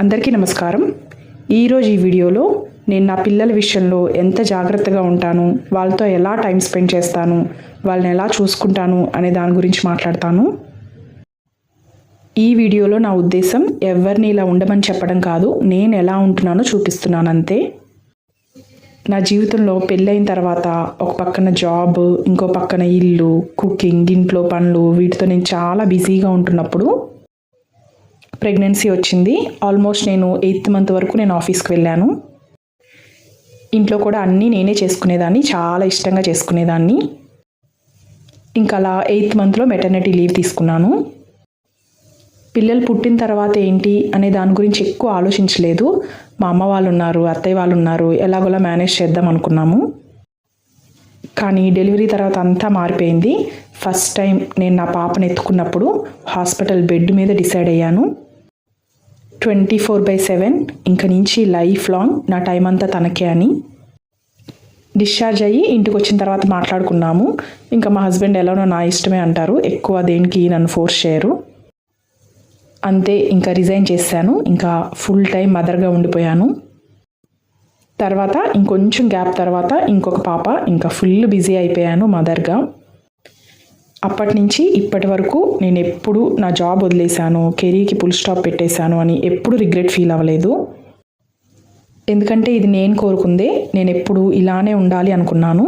అందరికీ నమస్కారం. ఈరోజు ఈ వీడియోలో నేను నా పిల్లల విషయంలో ఎంత జాగ్రత్తగా ఉంటాను, వాళ్ళతో ఎలా టైం స్పెండ్ చేస్తాను, వాళ్ళని ఎలా చూసుకుంటాను అనే దాని గురించి మాట్లాడతాను. ఈ వీడియోలో నా ఉద్దేశం ఎవరిని ఇలా ఉండమని చెప్పడం కాదు, నేను ఎలా ఉంటున్నానో చూపిస్తున్నాను అంతే. నా జీవితంలో పెళ్ళైన తర్వాత ఒక పక్కన జాబ్, ఇంకో పక్కన ఇల్లు, కుకింగ్, ఇంట్లో పనులు, వీటితో నేను చాలా బిజీగా ఉంటున్నప్పుడు ప్రెగ్నెన్సీ వచ్చింది. ఆల్మోస్ట్ నేను 8th మంత్ వరకు నేను ఆఫీస్కి వెళ్ళాను. ఇంట్లో కూడా అన్నీ నేనే చేసుకునేదాన్ని, చాలా ఇష్టంగా చేసుకునేదాన్ని. ఇంకా అలా 8th మంత్లో మెటర్నిటీ లీవ్ తీసుకున్నాను. పిల్లలు పుట్టిన తర్వాత ఏంటి అనే దాని గురించి ఎక్కువ ఆలోచించలేదు. మా అమ్మ వాళ్ళు ఉన్నారు, అత్తయ్య వాళ్ళు ఉన్నారు, ఎలాగోలా మేనేజ్ చేద్దాం అనుకున్నాము. కానీ డెలివరీ తర్వాత అంతా మారిపోయింది. ఫస్ట్ టైం నేను నా పాపను ఎత్తుకున్నప్పుడు హాస్పిటల్ బెడ్ మీద డిసైడ్ అయ్యాను, 24/7 ఇంక నుంచి లైఫ్ లాంగ్ నా టైం అంతా తనకే అని. డిశ్చార్జ్ అయ్యి ఇంటికి వచ్చిన తర్వాత మాట్లాడుకున్నాము. ఇంకా మా హస్బెండ్ ఎలానో నా ఇష్టమే అంటారు, ఎక్కువ దేనికి నన్ను ఫోర్స్ చేయరు. అంతే, ఇంకా రిజైన్ చేశాను. ఇంకా ఫుల్ టైం మదర్గా ఉండిపోయాను. తర్వాత ఇంకొంచెం గ్యాప్ తర్వాత ఇంకొక పాప, ఇంకా ఫుల్ బిజీ అయిపోయాను మదర్గా. అప్పటి నుంచి ఇప్పటి వరకు నేను ఎప్పుడు నా జాబ్ వదిలేశాను, కెరీర్కి ఫుల్ స్టాప్ పెట్టేశాను అని ఎప్పుడు రిగ్రెట్ ఫీల్ అవ్వలేదు. ఎందుకంటే ఇది నేను కోరుకుందే, నేను ఎప్పుడు ఇలానే ఉండాలి అనుకున్నాను.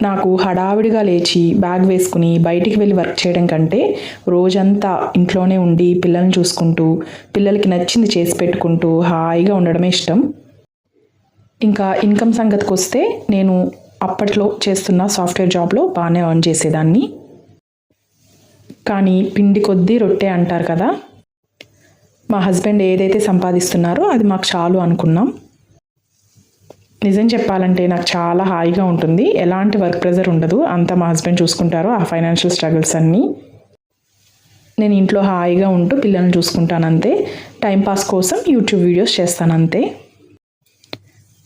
నాకు హడావిడిగా లేచి బ్యాగ్ వేసుకుని బయటికి వెళ్ళి వర్క్ చేయడం కంటే రోజంతా ఇంట్లోనే ఉండి పిల్లల్ని చూసుకుంటూ పిల్లలకి నచ్చింది చేసి పెట్టుకుంటూ హాయిగా ఉండడమే ఇష్టం. ఇంకా ఇన్కమ్ సంగతికి వస్తే నేను అప్పట్లో చేస్తున్న సాఫ్ట్వేర్ జాబ్లో బాగానే ఎర్న్ చేసేదాన్ని. కానీ పిండి కొద్దీ రొట్టె అంటారు కదా, మా హస్బెండ్ ఏదైతే సంపాదిస్తున్నారో అది మాకు చాలు అనుకున్నాం. నిజం చెప్పాలంటే నాకు చాలా హాయిగా ఉంటుంది, ఎలాంటి వర్క్ ప్రెజర్ ఉండదు. అంతా మా హస్బెండ్ చూసుకుంటారు ఆ ఫైనాన్షియల్ స్ట్రగుల్స్ అన్నీ. నేను ఇంట్లో హాయిగా ఉంటూ పిల్లల్ని చూసుకుంటాను అంతే. టైంపాస్ కోసం యూట్యూబ్ వీడియోస్ చేస్తాను అంతే.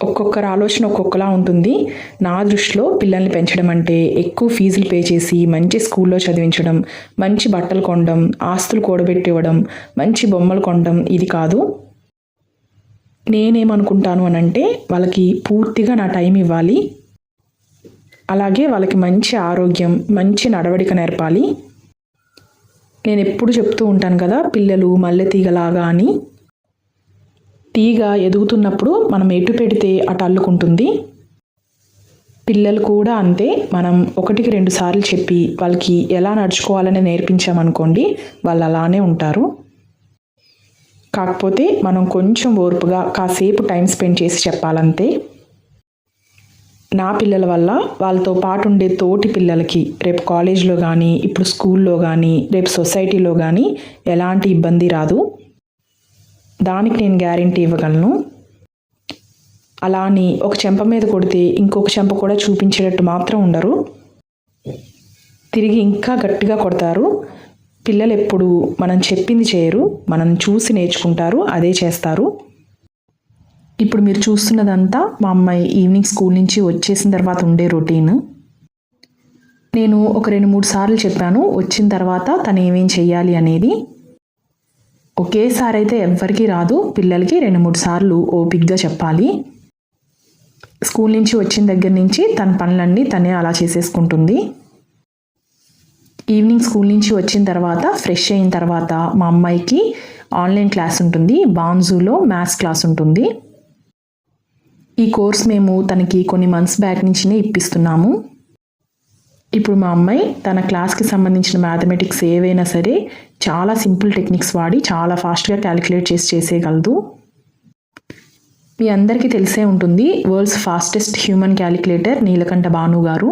ఒక్కొక్కరి ఆలోచన ఒక్కొక్కలా ఉంటుంది. నా దృష్టిలో పిల్లల్ని పెంచడం అంటే ఎక్కువ ఫీజులు పే చేసి మంచి స్కూల్లో చదివించడం, మంచి బట్టలు కొనడం, ఆస్తులు కూడబెట్టి ఇవ్వడం, మంచి బొమ్మలు కొనడం ఇది కాదు. నేనేమనుకుంటాను అనంటే వాళ్ళకి పూర్తిగా నా టైం ఇవ్వాలి, అలాగే వాళ్ళకి మంచి ఆరోగ్యం, మంచి నడవడిక నేర్పాలి. నేను ఎప్పుడు చెప్తూ ఉంటాను కదా, పిల్లలు మల్లెతీగలాగా అని. తీగ ఎదుగుతున్నప్పుడు మనం ఎటు పెడితే అటు అల్లుకుంటుంది. పిల్లలు కూడా అంతే. మనం 1-2 సార్లు చెప్పి వాళ్ళకి ఎలా నడుచుకోవాలని నేర్పించామనుకోండి, వాళ్ళు అలానే ఉంటారు. కాకపోతే మనం కొంచెం ఓర్పుగా కాసేపు టైం స్పెండ్ చేసి చెప్పాలంతే. నా పిల్లల వల్ల వాళ్ళతో పాటు ఉండే తోటి పిల్లలకి రేపు కాలేజ్లో కానీ, ఇప్పుడు స్కూల్లో కానీ, రేపు సొసైటీలో కానీ ఎలాంటి ఇబ్బంది రాదు. దానికి నేను గ్యారెంటీ ఇవ్వగలను. అలా అని ఒక చెంప మీద కొడితే ఇంకొక చెంప కూడా చూపించేటట్టు మాత్రం ఉండరు, తిరిగి ఇంకా గట్టిగా కొడతారు. పిల్లలు ఎప్పుడు మనం చెప్పింది చేయరు, మనం చూసి నేర్చుకుంటారు, అదే చేస్తారు. ఇప్పుడు మీరు చూస్తున్నదంతా మా అమ్మాయి ఈవినింగ్ స్కూల్ నుంచి వచ్చేసిన తర్వాత ఉండే రొటీన్. నేను ఒక 2-3 సార్లు చెప్పాను వచ్చిన తర్వాత తను ఏమేం చెయ్యాలి అనేది. ఒకేసారి అయితే ఎవ్వరికీ రాదు, పిల్లలకి 2-3 సార్లు ఓపిక్గా చెప్పాలి. స్కూల్ నుంచి వచ్చిన దగ్గర నుంచి తన పనులన్నీ తనే అలా చేసేసుకుంటుంది. ఈవినింగ్ స్కూల్ నుంచి వచ్చిన తర్వాత ఫ్రెష్ అయిన తర్వాత మా అమ్మాయికి ఆన్లైన్ క్లాస్ ఉంటుంది, బాన్జూలో మ్యాథ్స్ క్లాస్ ఉంటుంది. ఈ కోర్స్ మేము తనకి కొన్ని మంత్స్ బ్యాక్ నుంచినే ఇప్పిస్తున్నాము. ఇప్పుడు మా అమ్మాయి తన క్లాస్కి సంబంధించిన మ్యాథమెటిక్స్ ఏవైనా సరే చాలా సింపుల్ టెక్నిక్స్ వాడి చాలా ఫాస్ట్గా క్యాలిక్యులేట్ చేసి చేసేయగలదు. మీ అందరికీ తెలిసే ఉంటుంది, world's fastest human calculator Neelakantha Bhanu గారు.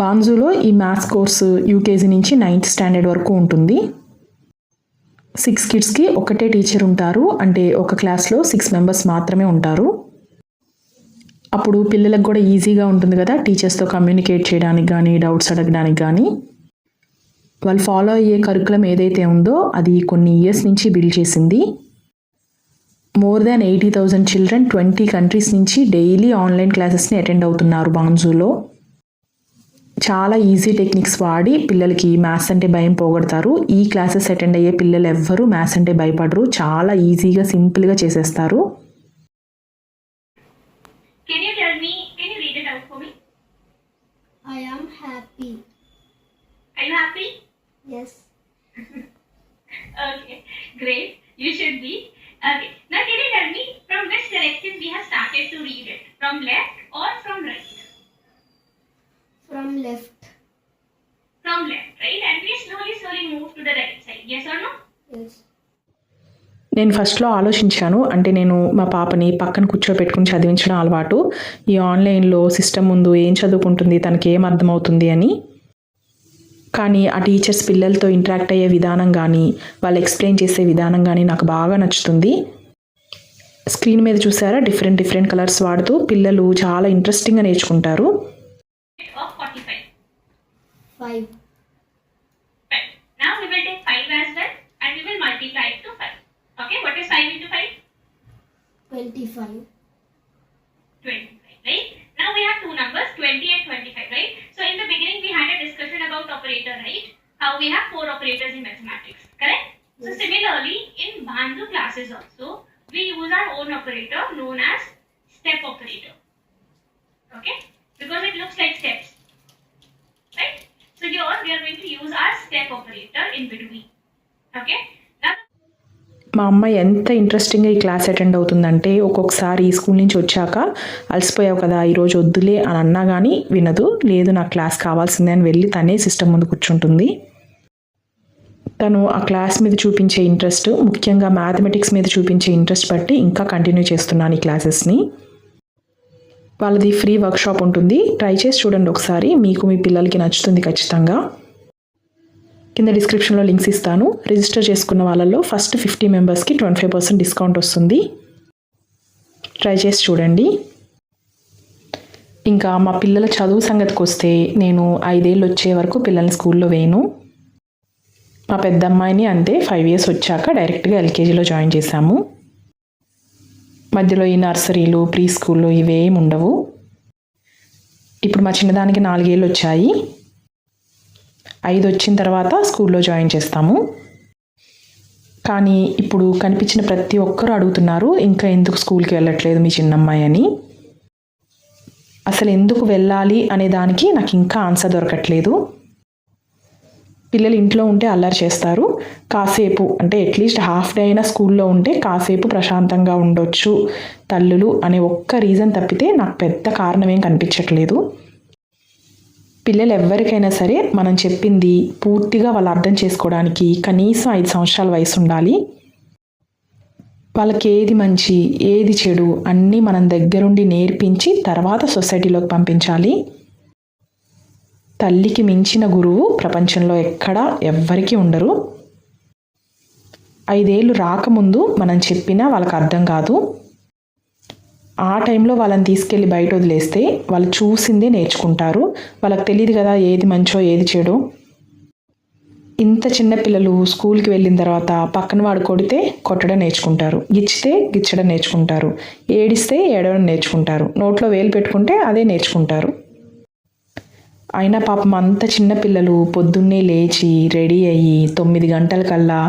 బాన్జూలో ఈ మ్యాథ్స్ కోర్సు యూకేజీ నుంచి 9th స్టాండర్డ్ వరకు ఉంటుంది. 6 కిడ్స్కి ఒకటే టీచర్ ఉంటారు, అంటే ఒక క్లాస్లో 6 మెంబర్స్ మాత్రమే ఉంటారు. అప్పుడు పిల్లలకు కూడా ఈజీగా ఉంటుంది కదా టీచర్స్తో కమ్యూనికేట్ చేయడానికి కానీ, డౌట్స్ అడగడానికి కానీ. వాళ్ళు ఫాలో అయ్యే కరికులం ఏదైతే ఉందో అది కొన్ని ఇయర్స్ నుంచి బిల్డ్ చేసింది. మోర్ దాన్ 80,000 చిల్డ్రన్ 20 కంట్రీస్ నుంచి డైలీ ఆన్లైన్ క్లాసెస్ని అటెండ్ అవుతున్నారు బాన్జూలో. చాలా ఈజీ టెక్నిక్స్ వాడి పిల్లలకి మ్యాథ్స్ అంటే భయం పోగొడతారు. ఈ క్లాసెస్ అటెండ్ అయ్యే పిల్లలు ఎవ్వరూ మ్యాథ్స్ అంటే భయపడరు. చాలా ఈజీగా సింపుల్గా చేసేస్తారు. Can you tell me, can you read it out for me? I am happy. Are you happy? Yes. Okay, great. You should be. Okay, now can you tell me from which direction we have started to read it? From left or from right? From left. From left, right? And we slowly move to the right side. Yes or no? Yes. నేను ఫస్ట్లో ఆలోచించాను, అంటే నేను మా పాపని పక్కన కూర్చోబెట్టుకుని చదివించడం అలవాటు. ఈ ఆన్లైన్లో సిస్టమ్ ముందు ఏం చదువుకుంటుంది, తనకి ఏం అర్థమవుతుంది అని. కానీ ఆ టీచర్స్ పిల్లలతో ఇంటరాక్ట్ అయ్యే విధానం కానీ వాళ్ళు ఎక్స్ప్లెయిన్ చేసే విధానం కానీ నాకు బాగా నచ్చుతుంది. స్క్రీన్ మీద చూసారా, డిఫరెంట్ కలర్స్ వాడుతూ పిల్లలు చాలా ఇంట్రెస్టింగ్గా నేర్చుకుంటారు. Of 45. 5. 5. Now we will take 5 as well and we will multiply it to 5. Okay, what is 5 into 5? 25. 25, right? Now we have two numbers, 20 and 25, right? So in the beginning we had a discussion about operator, right? How we have 4 operators in mathematics, correct? So Yes. similarly, in Bhandu classes also, we use our own operator known as step operator. Okay? Because it looks like steps, right? So here we are going to use our step operator in between. Okay? Now మా అమ్మాయి ఎంత ఇంట్రెస్టింగ్గా ఈ class attend అవుతుందంటే ఒక్కొక్కసారి ఈ school నుంచి వచ్చాక అలసిపోయావు కదా ఈరోజు వద్దులే అని అన్నా కానీ వినదు. లేదు నాకు క్లాస్ కావాల్సిందే అని వెళ్ళి తనే సిస్టమ్ ముందు కూర్చుంటుంది. తను ఆ క్లాస్ మీద చూపించే ఇంట్రెస్ట్, ముఖ్యంగా మ్యాథమెటిక్స్ మీద చూపించే ఇంట్రెస్ట్ బట్టి ఇంకా కంటిన్యూ చేస్తున్నాను ఈ క్లాసెస్ని. వాళ్ళది ఫ్రీ వర్క్షాప్ ఉంటుంది, ట్రై చేసి చూడండి ఒకసారి, మీకు మీ పిల్లలకి నచ్చుతుంది ఖచ్చితంగా. కింద డిస్క్రిప్షన్లో లింక్స్ ఇస్తాను. రిజిస్టర్ చేసుకున్న వాళ్ళలో ఫస్ట్ 50 మెంబర్స్కి 25% డిస్కౌంట్ వస్తుంది. ట్రై చేసి చూడండి. ఇంకా మా పిల్లల చదువు సంగతికి వస్తే నేను 5 ఏళ్ళు వచ్చే వరకు పిల్లల్ని స్కూల్లో వేయను. మా పెద్ద అమ్మాయిని అంతే 5 ఇయర్స్ వచ్చాక డైరెక్ట్గా ఎల్కేజీలో జాయిన్ చేశాము. మధ్యలో ఈ నర్సరీలు, ప్రీ స్కూల్లో ఇవేం ఉండవు. ఇప్పుడు మా చిన్నదానికి 4 ఏళ్ళు వచ్చాయి. 5 వచ్చిన తర్వాత స్కూల్లో జాయిన్ చేస్తాము. కానీ ఇప్పుడు కనిపించిన ప్రతి ఒక్కరూ అడుగుతున్నారు, ఇంకా ఎందుకు స్కూల్కి వెళ్ళట్లేదు మీ చిన్నమ్మాయి అని. అసలు ఎందుకు వెళ్ళాలి అనే దానికి నాకు ఇంకా ఆన్సర్ దొరకట్లేదు. పిల్లలు ఇంట్లో ఉంటే అల్లరి చేస్తారు, కాసేపు అంటే అట్లీస్ట్ హాఫ్ డే అయినా స్కూల్లో ఉంటే కాసేపు ప్రశాంతంగా ఉండొచ్చు తల్లులు అనే ఒక్క రీజన్ తప్పితే నాకు పెద్ద కారణం ఏం కనిపించట్లేదు. పిల్లలు ఎవరికైనా సరే మనం చెప్పింది పూర్తిగా వాళ్ళు అర్థం చేసుకోవడానికి కనీసం 5 సంవత్సరాల వయసు ఉండాలి. వాళ్ళకి ఏది మంచి ఏది చెడు అన్నీ మనం దగ్గరుండి నేర్పించి తర్వాత సొసైటీలోకి పంపించాలి. తల్లికి మించిన గురువు ప్రపంచంలో ఎక్కడా ఎవ్వరికీ ఉండరు. 5 ఏళ్ళు రాకముందు మనం చెప్పినా వాళ్ళకి అర్థం కాదు. ఆ టైంలో వాళ్ళని తీసుకెళ్ళి బయట వదిలేస్తే వాళ్ళు చూసిందే నేర్చుకుంటారు. వాళ్ళకి తెలియదు కదా ఏది మంచో ఏది చెడో. ఇంత చిన్న పిల్లలు స్కూల్కి వెళ్ళిన తర్వాత పక్కన వాడు కొడితే కొట్టడం నేర్చుకుంటారు, గిచ్చితే గిచ్చడం నేర్చుకుంటారు, ఏడిస్తే ఏడవడం నేర్చుకుంటారు, నోట్లో వేలు పెట్టుకుంటే అదే నేర్చుకుంటారు. అయినా పాపం అంత చిన్న పిల్లలు పొద్దున్నే లేచి రెడీ అయ్యి 9 గంటలకల్లా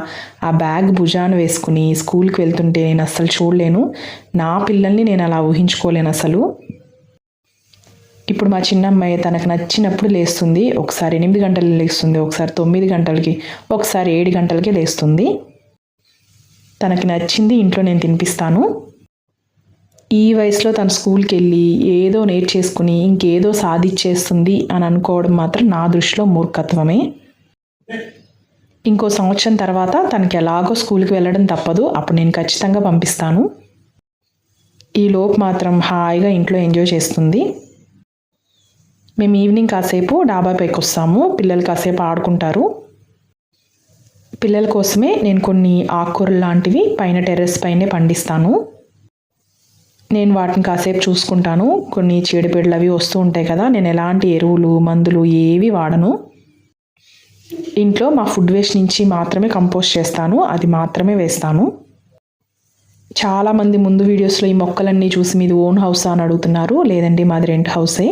ఆ బ్యాగ్ భుజాన వేసుకుని స్కూల్కి వెళ్తుంటే నేను అస్సలు చూడలేను. నా పిల్లల్ని నేను అలా ఊహించుకోలేను అసలు. ఇప్పుడు మా చిన్నమ్మాయి తనకు నచ్చినప్పుడు లేస్తుంది. ఒకసారి 8 గంటలకు లేస్తుంది, ఒకసారి 9 గంటలకి, ఒకసారి 7 గంటలకి లేస్తుంది. తనకి నచ్చింది ఇంట్లో నేను తినిపిస్తాను. ఈ వయసులో తను స్కూల్కి వెళ్ళి ఏదో నేర్చేసుకుని ఇంకేదో సాధించేస్తుంది అని అనుకోవడం మాత్రం నా దృష్టిలో మూర్ఖత్వమే. ఇంకో సంవత్సరం తర్వాత తనకి ఎలాగో స్కూల్కి వెళ్ళడం తప్పదు, అప్పుడు నేను ఖచ్చితంగా పంపిస్తాను. ఈ లోపు మాత్రం హాయిగా ఇంట్లో ఎంజాయ్ చేస్తుంది. మేము ఈవినింగ్ కాసేపు డాబా పైకి వస్తాము, పిల్లలు కాసేపు ఆడుకుంటారు. పిల్లల కోసమే నేను కొన్ని ఆకుకూరలు లాంటివి పైన టెర్రస్ పైనే పండిస్తాను. నేను వాటిని కాసేపు చూసుకుంటాను. కొన్ని చీడపీడలు అవి వస్తూ ఉంటాయి కదా, నేను ఎలాంటి ఎరువులు మందులు ఏవి వాడను. ఇంట్లో మా ఫుడ్ వేస్ట్ నుంచి మాత్రమే కంపోస్ట్ చేస్తాను, అది మాత్రమే వేస్తాను. చాలామంది ముందు వీడియోస్లో ఈ మొక్కలన్నీ చూసి మీది ఓన్ హౌసా అని అడుగుతున్నారు. లేదండి, మాది రెంట్ హౌసే.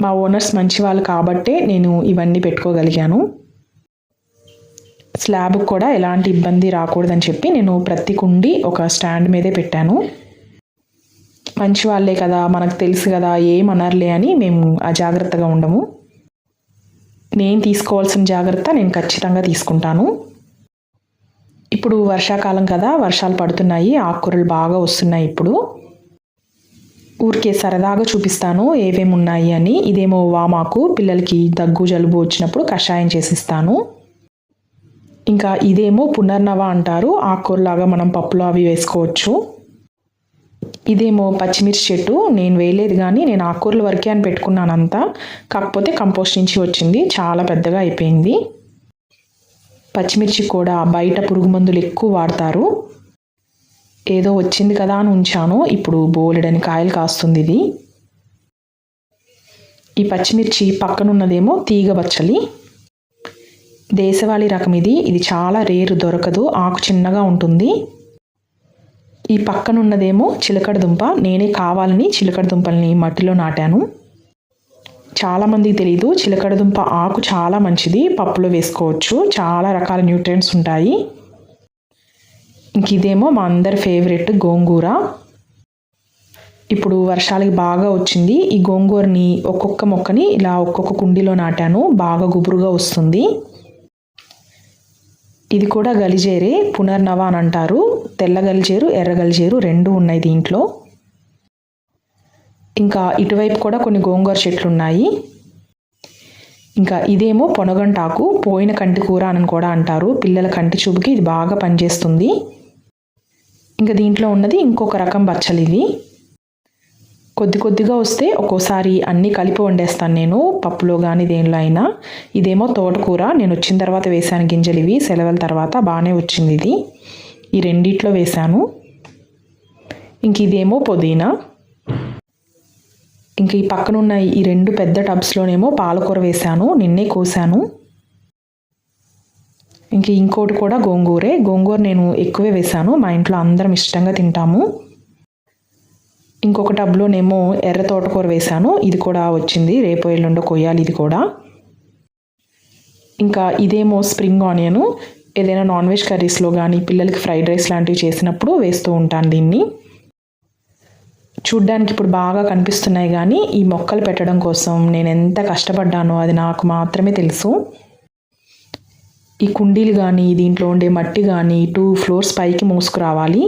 మా ఓనర్స్ మంచి వాళ్ళు కాబట్టే నేను ఇవన్నీ పెట్టుకోగలిగాను. స్లాబ్ కూడా ఎలాంటి ఇబ్బంది రాకూడదని చెప్పి నేను ప్రతి కుండి ఒక స్టాండ్ మీదే పెట్టాను. మంచి వాళ్ళే కదా, మనకు తెలుసు కదా, ఏమనర్లే అని మేము అజాగ్రత్తగా ఉండము. నేను తీసుకోవాల్సిన జాగ్రత్త నేను ఖచ్చితంగా తీసుకుంటాను. ఇప్పుడు వర్షాకాలం కదా, వర్షాలు పడుతున్నాయి, ఆకుకూరలు బాగా వస్తున్నాయి. ఇప్పుడు ఊరికే సరదాగా చూపిస్తాను ఏమేమి ఉన్నాయి అని. ఇదేమో వామాకు, పిల్లలకి దగ్గు జలుబు వచ్చినప్పుడు కషాయం చేసిస్తాను. ఇంకా ఇదేమో పునర్నవ అంటారు, ఆకుకూరలాగా మనం పప్పులో అవి వేసుకోవచ్చు. ఇదేమో పచ్చిమిర్చి చెట్టు, నేను వేయలేదు కానీ నేను ఆకుకూరల వరకే అని పెట్టుకున్నాను అంతా. కాకపోతే కంపోస్ట్ నుంచి వచ్చింది, చాలా పెద్దగా అయిపోయింది. పచ్చిమిర్చి కూడా బయట పురుగు మందులు ఎక్కువ వాడతారు. ఏదో వచ్చింది కదా అని ఉంచాను, ఇప్పుడు బోలెడని కాయలు కాస్తుంది ఇది. ఈ పచ్చిమిర్చి పక్కనున్నదేమో తీగ బచ్చలి, దేశవాళీ రకం ఇది. ఇది చాలా రేరు, దొరకదు, ఆకు చిన్నగా ఉంటుంది. ఈ పక్కనున్నదేమో చిలకడ దుంప, నేనే కావాలని చిలకడ దుంపల్ని మట్టిలో నాటాను. చాలామందికి తెలీదు, చిలకడ దుంప ఆకు చాలా మంచిది, పప్పులో వేసుకోవచ్చు, చాలా రకాల న్యూట్రియంట్స్ ఉంటాయి. ఇంక ఇదేమో మా అందరి ఫేవరెట్ గోంగూర. ఇప్పుడు వర్షాలకి బాగా వచ్చింది. ఈ గోంగూరని ఒక్కొక్క మొక్కని ఇలా ఒక్కొక్క కుండీలో నాటాను, బాగా గుబురుగా వస్తుంది. ఇది కూడా గలిజేరే, పునర్నవ అని అంటారు. తెల్ల గలిజేరు, ఎర్ర గలిజేరు రెండు ఉన్నాయి దీంట్లో. ఇంకా ఇటువైపు కూడా కొన్ని గోంగూర చెట్లు ఉన్నాయి. ఇంకా ఇదేమో పొనగంటాకు, పోయిన కంటి కూర అని కూడా అంటారు. పిల్లల కంటి చూపుకి ఇది బాగా పనిచేస్తుంది. ఇంకా దీంట్లో ఉన్నది ఇంకొక రకం బచ్చలు. ఇవి కొద్ది కొద్దిగా వస్తే ఒక్కోసారి అన్నీ కలిపి వండేస్తాను నేను, పప్పులో కానీ దేనిలో అయినా. ఇదేమో తోటకూర, నేను వచ్చిన తర్వాత వేసాను గింజలు. ఇవి సెలవుల తర్వాత బాగానే వచ్చింది ఇది, ఈ రెండిట్లో వేశాను. ఇంక ఇదేమో పుదీనా. ఇంక ఈ పక్కన ఉన్న ఈ రెండు పెద్ద టబ్స్లోనేమో పాలకూర వేశాను, నిన్నే కోసాను. ఇంక ఇంకోటి కూడా గోంగూరే. గోంగూర నేను ఎక్కువే వేశాను, మా ఇంట్లో అందరం ఇష్టంగా తింటాము. ఇంకొక టబ్లోనేమో ఎర్ర తోటకూర వేశాను, ఇది కూడా వచ్చింది, రేపు ఎల్లుండో కొయ్యాలి ఇది కూడా. ఇంకా ఇదేమో స్ప్రింగ్ ఆనియన్, ఏదైనా నాన్ వెజ్ కర్రీస్లో కానీ పిల్లలకి ఫ్రైడ్ రైస్ లాంటివి చేసినప్పుడు వేస్తూ ఉంటాను దీన్ని. చూడ్డానికి ఇప్పుడు బాగా కనిపిస్తున్నాయి కానీ ఈ మొక్కలు పెట్టడం కోసం నేను ఎంత కష్టపడ్డానో అది నాకు మాత్రమే తెలుసు. ఈ కుండీలు కానీ దీంట్లో ఉండే మట్టి కానీ 2 ఫ్లోర్స్ పైకి మోసుకురావాలి.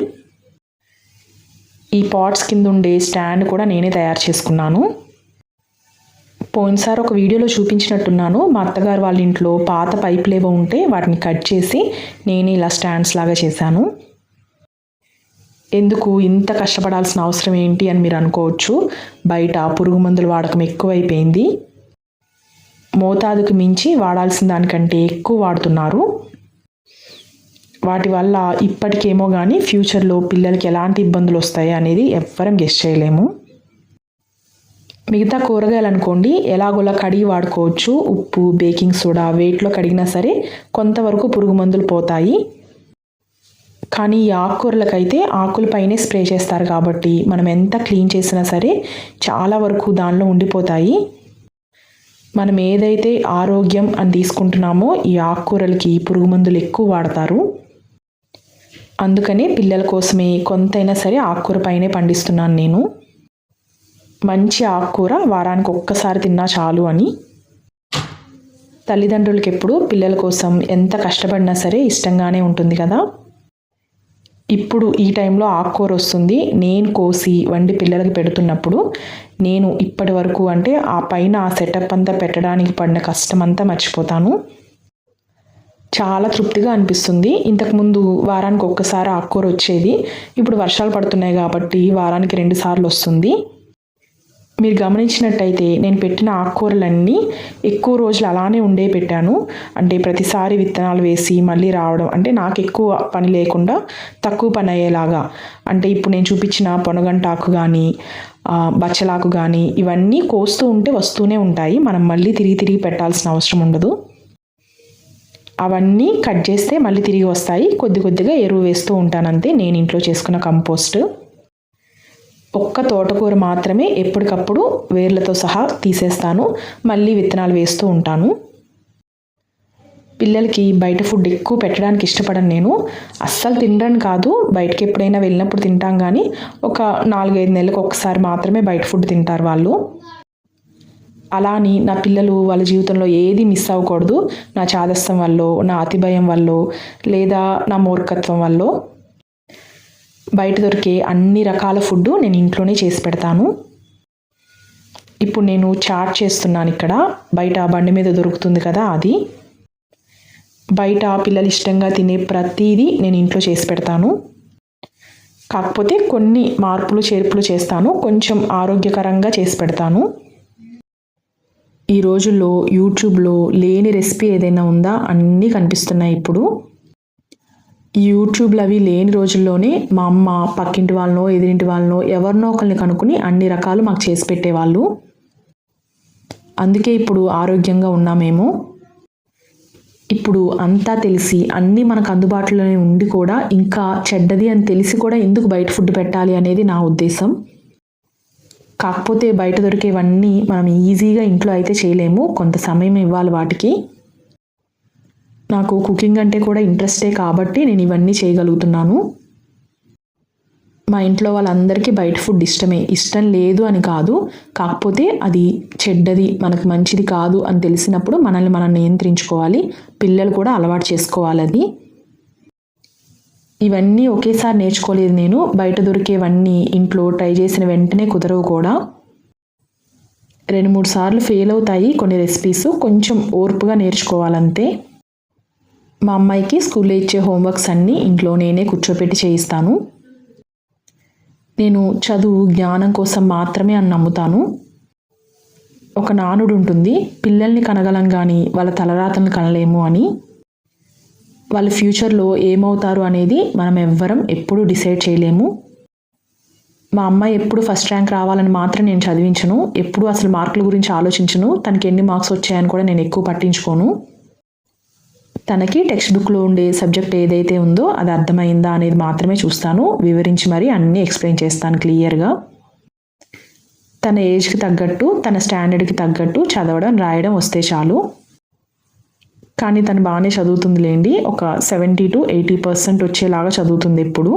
ఈ పాట్స్ కింద ఉండే స్టాండ్ కూడా నేనే తయారు చేసుకున్నాను. పోయినసారి ఒక వీడియోలో చూపించినట్టున్నాను, మా అత్తగారు వాళ్ళ ఇంట్లో పాత పైపులు ఏవో ఉంటే వాటిని కట్ చేసి నేనే ఇలా స్టాండ్స్ లాగా చేశాను. ఎందుకు ఇంత కష్టపడాల్సిన అవసరం ఏంటి అని మీరు అనుకోవచ్చు. బయట పురుగు మందుల వాడకం ఎక్కువైపోయింది, మోతాదుకు మించి వాడాల్సిన దానికంటే ఎక్కువ వాడుతున్నారు. వాటి వల్ల ఇప్పటికేమో కానీ ఫ్యూచర్లో పిల్లలకి ఎలాంటి ఇబ్బందులు వస్తాయి అనేది ఎవ్వరం గెస్ చేయలేము. మిగతా కూరగాయలు అనుకోండి ఎలాగోలా కడిగి వాడుకోవచ్చు, ఉప్పు, బేకింగ్ సోడా వేటిలో కడిగినా సరే కొంతవరకు పురుగు మందులు పోతాయి. కానీ ఈ ఆకుకూరలకైతే ఆకులపైనే స్ప్రే చేస్తారు కాబట్టి మనం ఎంత క్లీన్ చేసినా సరే చాలా వరకు దానిలో ఉండిపోతాయి. మనం ఏదైతే ఆరోగ్యం అని తీసుకుంటున్నామో ఈ ఆకుకూరలకి పురుగు మందులు ఎక్కువ వాడతారు. అందుకనే పిల్లల కోసమే కొంతైనా సరే ఆకుకూర పైనే పండిస్తున్నాను నేను. మంచి ఆకుకూర వారానికి ఒక్కసారి తిన్నా చాలు అని. తల్లిదండ్రులకి ఎప్పుడు పిల్లల కోసం ఎంత కష్టపడినా సరే ఇష్టంగానే ఉంటుంది కదా. ఇప్పుడు ఈ టైంలో ఆకుకూర వస్తుంది, నేను కోసి వండి పిల్లలకి పెడుతున్నప్పుడు నేను ఇప్పటి వరకు అంటే ఆ పైన ఆ సెటప్ అంతా పెట్టడానికి పడిన కష్టం అంతా మర్చిపోతాను. చాలా తృప్తిగా అనిపిస్తుంది. ఇంతకుముందు వారానికి ఒక్కసారి ఆకుకూర వచ్చేది, ఇప్పుడు వర్షాలు పడుతున్నాయి కాబట్టి వారానికి 2 సార్లు వస్తుంది. మీరు గమనించినట్టయితే నేను పెట్టిన ఆకుకూరలన్నీ ఎక్కువ రోజులు అలానే ఉండే పెట్టాను. అంటే ప్రతిసారి విత్తనాలు వేసి మళ్ళీ రావడం అంటే నాకు ఎక్కువ పని లేకుండా తక్కువ పని అయ్యేలాగా. అంటే ఇప్పుడు నేను చూపించిన పొనగంటాకు కానీ బచ్చలాకు కానీ ఇవన్నీ కోస్తూ ఉంటే వస్తూనే ఉంటాయి, మనం మళ్ళీ తిరిగి పెట్టాల్సిన అవసరం ఉండదు. అవన్నీ కట్ చేస్తే మళ్ళీ తిరిగి వస్తాయి. కొద్ది కొద్దిగా ఎరువు వేస్తూ ఉంటానంతే, నేను ఇంట్లో చేసుకున్న కంపోస్ట్. ఒక్క తోటకూర మాత్రమే ఎప్పటికప్పుడు వేర్లతో సహా తీసేస్తాను, మళ్ళీ విత్తనాలు వేస్తూ ఉంటాను. పిల్లలకి బయట ఫుడ్ ఎక్కువ పెట్టడానికి ఇష్టపడను నేను. అస్సలు తినరని కాదు, బయటకి ఎప్పుడైనా వెళ్ళినప్పుడు తింటాం, కానీ ఒక 4-5 నెలలకు ఒకసారి మాత్రమే బయట ఫుడ్ తింటారు వాళ్ళు. అలా అని నా పిల్లలు వాళ్ళ జీవితంలో ఏది మిస్ అవ్వకూడదు, నా చాదస్తం వల్ల, నా అతి భయం వల్ల, లేదా నా మూర్ఖత్వం వల్ల. బయట దొరికే అన్ని రకాల ఫుడ్ నేను ఇంట్లోనే చేసి పెడతాను. ఇప్పుడు నేను చాట్ చేస్తున్నాను ఇక్కడ, బయట బండి మీద దొరుకుతుంది కదా అది. బయట పిల్లలు ఇష్టంగా తినే ప్రతిదీ నేను ఇంట్లో చేసి పెడతాను. కాకపోతే కొన్ని మార్పులు చేర్పులు చేస్తాను, కొంచెం ఆరోగ్యకరంగా చేసి పెడతాను. ఈ రోజుల్లో యూట్యూబ్లో లేని రెసిపీ ఏదైనా ఉందా, అన్నీ కనిపిస్తున్నాయి ఇప్పుడు. ఈ యూట్యూబ్లో అవి లేని రోజుల్లోనే మా అమ్మ పక్కింటి వాళ్ళనో ఎదిరింటి వాళ్ళనో ఎవరినో ఒకరిని కనుక్కుని అన్ని రకాలు మాకు చేసి పెట్టేవాళ్ళు. అందుకే ఇప్పుడు ఆరోగ్యంగా ఉన్నామేమో. ఇప్పుడు అంతా తెలిసి అన్నీ మనకు అందుబాటులోనే ఉండి కూడా ఇంకా చెడ్డది అని తెలిసి కూడా ఎందుకు బయట ఫుడ్ పెట్టాలి అనేది నా ఉద్దేశం. కాకపోతే బయట దొరికేవన్నీ మనం ఈజీగా ఇంట్లో అయితే చేయలేము, కొంత సమయం ఇవ్వాలి వాటికి. నాకు కుకింగ్ అంటే కూడా ఇంట్రెస్టే కాబట్టి నేను ఇవన్నీ చేయగలుగుతున్నాను. మా ఇంట్లో వాళ్ళందరికీ బయట ఫుడ్ ఇష్టమే, ఇష్టం లేదు అని కాదు, కాకపోతే అది చెడ్డది, మనకు మంచిది కాదు అని తెలిసినప్పుడు మనల్ని మనం నియంత్రించుకోవాలి, పిల్లలు కూడా అలవాటు చేసుకోవాలి అది. ఇవన్నీ ఒకేసారి నేర్చుకోలేదు నేను, బయట దొరికేవన్నీ ఇంట్లో ట్రై చేసిన వెంటనే కుదరవు కూడా. 2-3 సార్లు ఫెయిల్ అవుతాయి కొన్ని రెసిపీస్, కొంచెం ఓర్పుగా నేర్చుకోవాలంతే. మా అమ్మాయికి స్కూల్లో ఇచ్చే హోంవర్క్స్ అన్నీ ఇంట్లో నేనే కూర్చోపెట్టి చేయిస్తాను. నేను చదువు జ్ఞానం కోసం మాత్రమే అని నమ్ముతాను. ఒక నానుడు ఉంటుంది, పిల్లల్ని కనగలం కానీ వాళ్ళ తలరాతలను కనలేము అని. వాళ్ళ ఫ్యూచర్లో ఏమవుతారు అనేది మనం ఎవ్వరం ఎప్పుడూ డిసైడ్ చేయలేము. మా అమ్మాయి ఎప్పుడు ఫస్ట్ ర్యాంక్ రావాలని మాత్రం నేను చదివించను, ఎప్పుడు అసలు మార్కుల గురించి ఆలోచించను, తనకి ఎన్ని మార్క్స్ వచ్చాయని కూడా నేను ఎక్కువ పట్టించుకోను. తనకి టెక్స్ట్ బుక్లో ఉండే సబ్జెక్ట్ ఏదైతే ఉందో అది అర్థమైందా అనేది మాత్రమే చూస్తాను, వివరించి మరీ అన్నీ ఎక్స్ప్లెయిన్ చేస్తాను క్లియర్గా. తన ఏజ్కి తగ్గట్టు, తన స్టాండర్డ్కి తగ్గట్టు చదవడం రాయడం వస్తే చాలు. కానీ తను బాగానే చదువుతుందిలేండి, ఒక 70 to 80% వచ్చేలాగా చదువుతుంది ఎప్పుడు.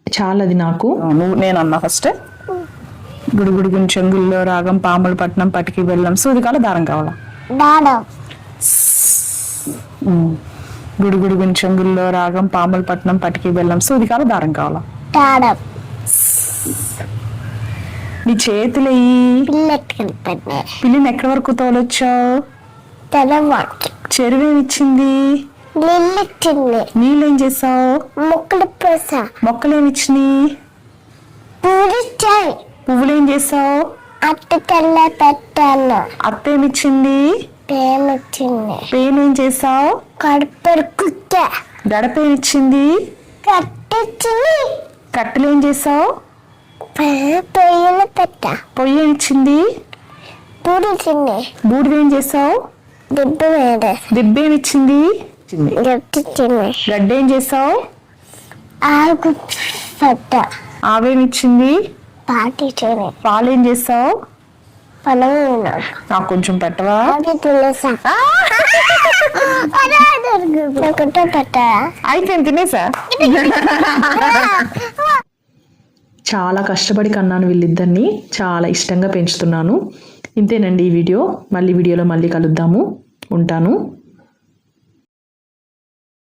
చాలా అది నాకు. నేను అన్నా ఫస్ట్, గుడిగుడి గుంచెంగుల్లో రాగం పాములు పట్నం పటికి బెల్లం సూదికాల దారం కావాలా. గుడిగుడి గుంచెంగుల్లో రాగం పాములు పట్నం పటికి బెల్లం సూదికాల దారం కావాలా. నీ చేతులు పిల్లిని ఎక్కడి వరకు తోలొచ్చావు? చెరువేమిచ్చింది? నీళ్ళేం చేసావు? మొక్కలేమిచ్చినాయి? పువ్వులేం చేసావు? అత్తేమిచ్చింది? పేనేం చేసావు? గడపేమిచ్చింది? కట్టెలేం చేసావు? పొయ్యేమిచ్చింది? బూడిదేం చేసావు? దిబ్బేమిచ్చింది? గడ్డేం చేసావు? ఆవేమిచ్చింది? పాలేం చేసావు? నాకు కొంచెం పెట్టవా? అయితే తినేసా. చాలా కష్టపడి కన్నాను వీళ్ళిద్దరిని, చాలా ఇష్టంగా పెంచుతున్నాను. ఇంతేనండి ఈ వీడియో. మళ్ళీ వీడియోలో మళ్ళీ కలుద్దాము. ఉంటాను.